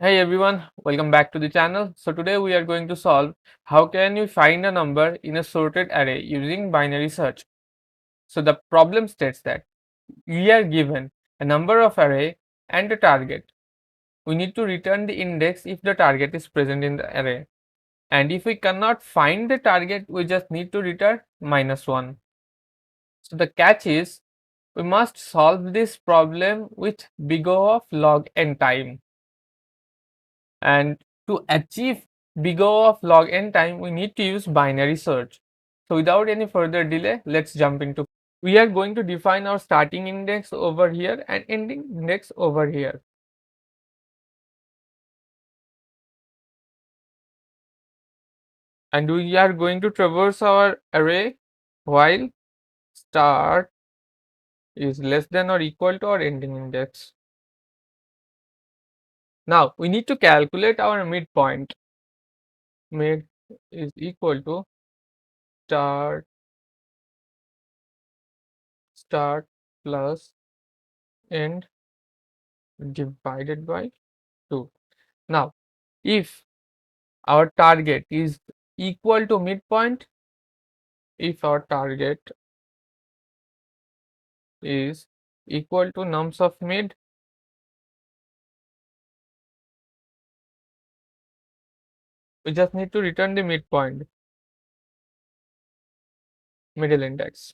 Hey everyone, welcome back to the channel. So today we are going to solve how can you find a number in a sorted array using binary search. So the problem states that we are given a number of array and a target. We need to return the index if the target is present in the array. And if we cannot find the target, we just need to return -1. So the catch is we must solve this problem with big O of log n time. And to achieve big O of log n time, we need to use binary search. So without any further delay, let's jump into. We are going to define our starting index over here and ending index over here. And we are going to traverse our array while start is less than or equal to our ending index. Now we need to calculate our midpoint. Mid is equal to start plus end divided by 2. Now, if our target is equal to midpoint, if our target is equal to nums of mid, we just need to return the midpoint, middle index.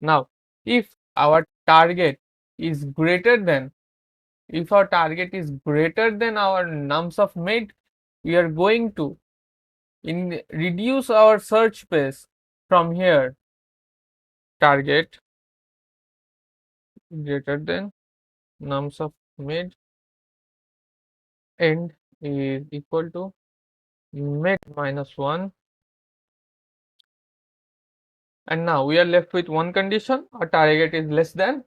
Now, if our target is greater than, if our target is greater than our nums of mid, we are going to reduce our search space from here. Target greater than nums of mid, end is equal to mid -1, and now we are left with one condition: our target is less than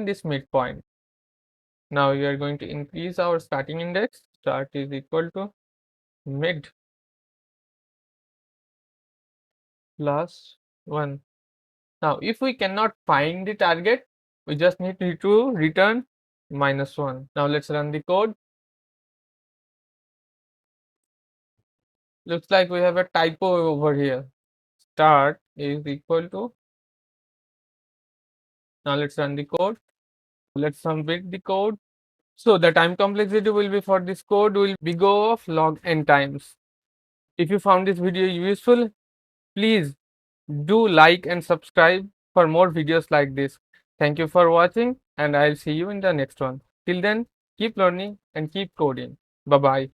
this midpoint. Now we are going to increase our starting index. Start is equal to mid plus 1. Now if we cannot find the target, we just need to return -1. Now let's run the code. Looks like we have a typo over here. Start is equal to, now let's run the code. Let's submit the code. So the time complexity will be for this code will be O of log n times. If you found this video useful, please do like and subscribe for more videos like this. Thank you for watching, and I'll see you in the next one. Till then, keep learning and keep coding. Bye bye.